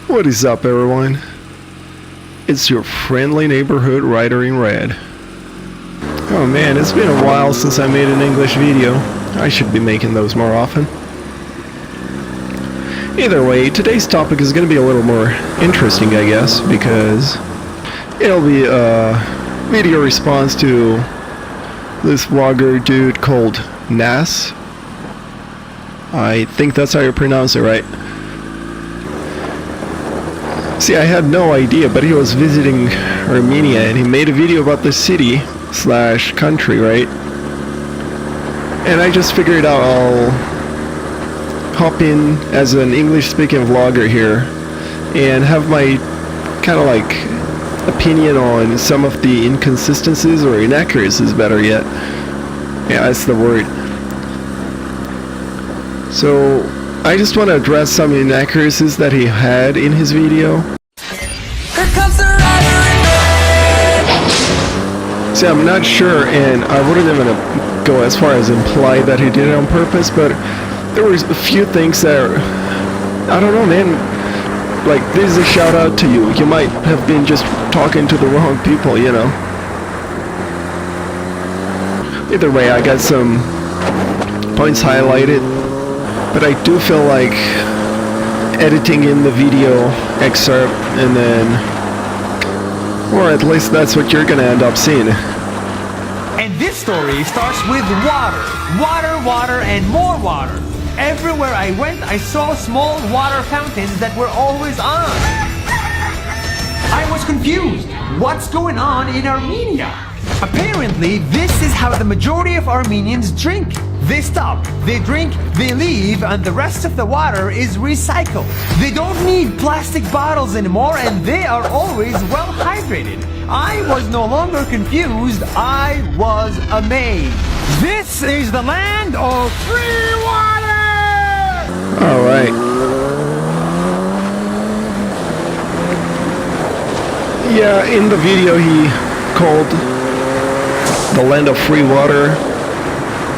What is up, everyone? It's your friendly neighborhood writer in red. Oh man, it's been a while since I made an English video. I should be making those more often. Either way, today's topic is going to be a little more interesting, I guess, because it'll be a video response to this vlogger dude called Nas. I think that's how you pronounce it, right? See, I had no idea, but he was visiting Armenia and he made a video about the city slash country, right? And I just figured out I'll hop in as an English-speaking vlogger here and have my kind of like opinion on some of the inconsistencies or inaccuracies, better yet. Yeah, that's the word. So I just want to address some inaccuracies that he had in his video. Here comes the rider in red. See, I'm not sure, and I wouldn't even go as far as imply that he did it on purpose, but there were a few things that are, I don't know, man. Like, this is a shout out to you. You might have been just talking to the wrong people, you know. Either way, I got some points highlighted, but I do feel like editing in the video excerpt and then, or at least that's what you're gonna end up seeing. And this story starts with water. Water, water, and more water. Everywhere I went, I saw small water fountains that were always on. I was confused. What's going on in Armenia? Apparently, this is how the majority of Armenians drink. They stop, they drink, they leave, and the rest of the water is recycled. They don't need plastic bottles anymore, and they are always well hydrated. I was no longer confused, I was amazed. This is the land of free water! Alright. Yeah, in the video he called the land of free water.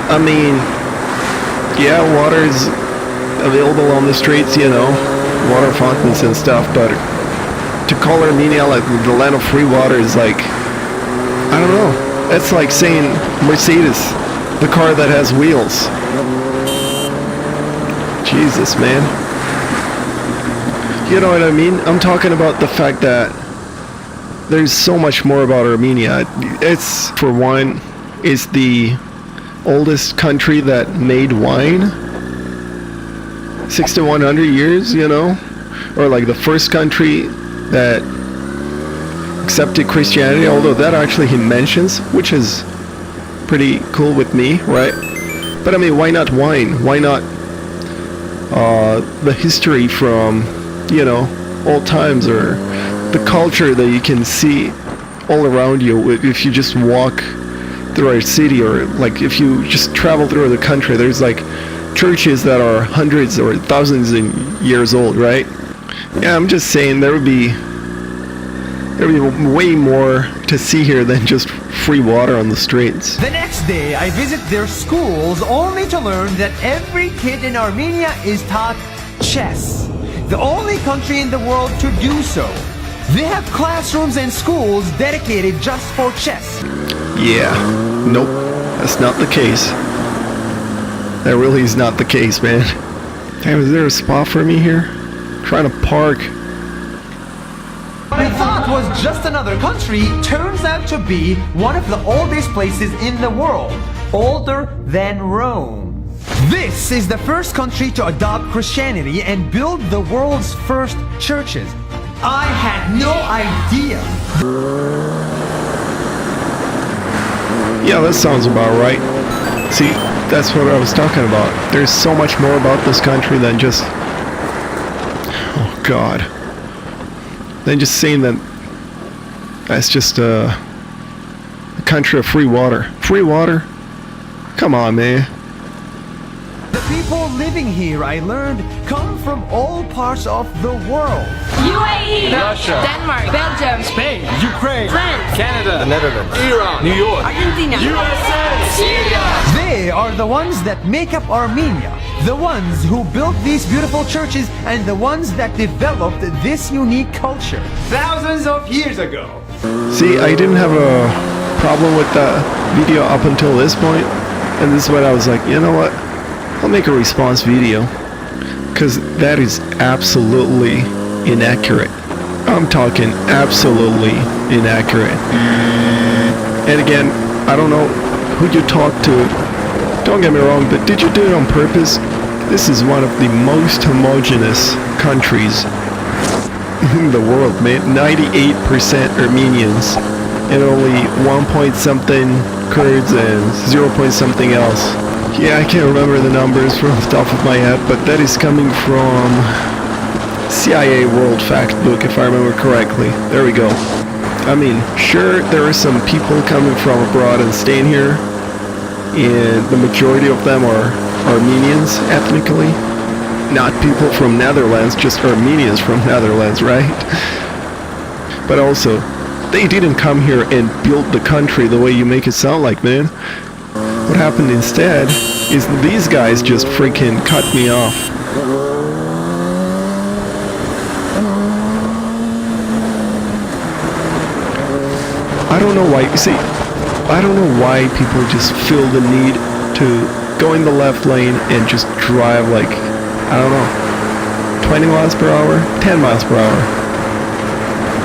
I mean, yeah, water is available on the streets, you know, water fountains and stuff, but to call Armenia like the land of free water is like, I don't know, that's like saying Mercedes, the car that has wheels. Jesus, man. You know what I mean? I'm talking about the fact that there's so much more about Armenia. It's, for one, it's the oldest country that made wine. 6,100 years, you know? Or like the first country that accepted Christianity, although that actually he mentions, which is pretty cool with me, right? But I mean, why not wine? Why not the history from, you know, old times, or the culture that you can see all around you if you just walk through our city, or like if you just travel through the country. There's like churches that are hundreds or thousands of years old, right? Yeah, I'm just saying there would be way more to see here than just free water on the streets. The next day, I visit their schools only to learn that every kid in Armenia is taught chess. The only country in the world to do so. They have classrooms and schools dedicated just for chess. Yeah, nope, that's not the case. That really is not the case, man. Damn, is there a spot for me here? I'm trying to park. What I thought was just another country turns out to be one of the oldest places in the world, older than Rome. This is the first country to adopt Christianity and build the world's first churches. I had no idea. Yeah, that sounds about right. See, that's what I was talking about. There's so much more about this country than just, oh God, than just saying that that's just a country of free water. Free water? Come on, man. The people living here, I learned, come from all parts of the world. UAE, Russia, Denmark, Belgium, Spain, Ukraine, France, Canada, the Netherlands, Iran, New York, Argentina, USA, Syria. They are the ones that make up Armenia. The ones who built these beautiful churches and the ones that developed this unique culture thousands of years ago. See, I didn't have a problem with the video up until this point, and this is when I was like, you know what? I'll make a response video, because that is absolutely inaccurate. I'm talking absolutely inaccurate. And again, I don't know who you talk to. Don't get me wrong, but did you do it on purpose? This is one of the most homogeneous countries in the world, man. 98% Armenians and only 1 point something Kurds and 0 point something else. Yeah, I can't remember the numbers from the top of my head, but that is coming from CIA World Factbook, if I remember correctly. There we go. I mean, sure, there are some people coming from abroad and staying here, and the majority of them are Armenians ethnically. Not people from Netherlands, just Armenians from Netherlands, right? But also, they didn't come here and build the country the way you make it sound like, man. What happened instead is these guys just freaking cut me off. I don't know why, you see, I don't know why people just feel the need to go in the left lane and just drive like, I don't know, 20 miles per hour, 10 miles per hour,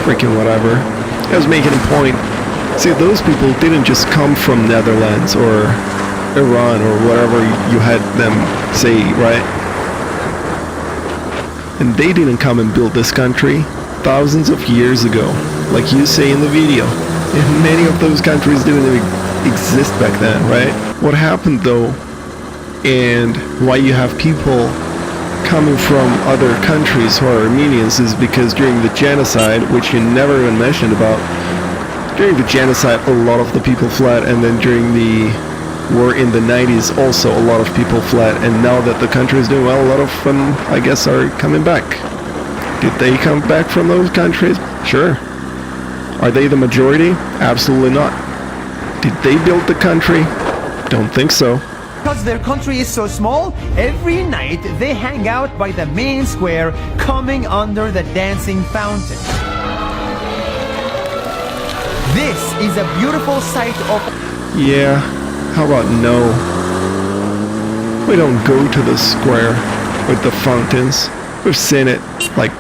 freaking whatever. I was making a point. See, those people didn't just come from Netherlands or Iran or whatever you had them say, right? And they didn't come and build this country thousands of years ago, like you say in the video. And many of those countries didn't even exist back then, right? What happened though, and why you have people coming from other countries who are Armenians, is because during the genocide, which you never even mentioned about, during the genocide a lot of the people fled, and then during the war in the 90s also a lot of people fled, and now that the country is doing well, a lot of them, I guess, are coming back. Did they come back from those countries? Sure. Are they the majority? Absolutely not. Did they build the country? Don't think so. Because their country is so small, every night they hang out by the main square, coming under the dancing fountain. This is a beautiful sight of... Yeah, how about no? We don't go to the square with the fountains. We've seen it like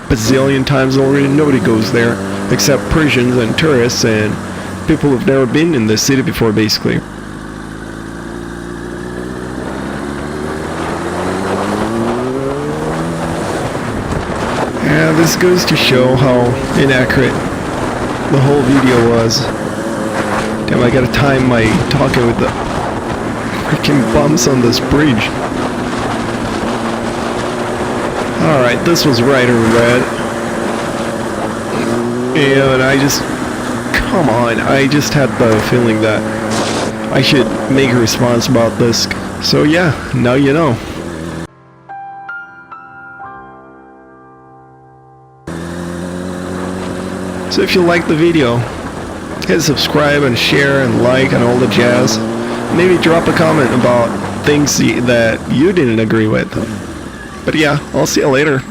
bazillion times already. Nobody goes there except Persians and tourists and people who've never been in the city before, basically. Yeah, this goes to show how inaccurate the whole video was. Damn, I gotta time my talking with the freaking bumps on this bridge. Alright, this was right or red. And I just, come on, I just had the feeling that I should make a response about this. So yeah, now you know. So if you liked the video, hit subscribe and share and like and all the jazz. Maybe drop a comment about things that you didn't agree with. But yeah, I'll see you later.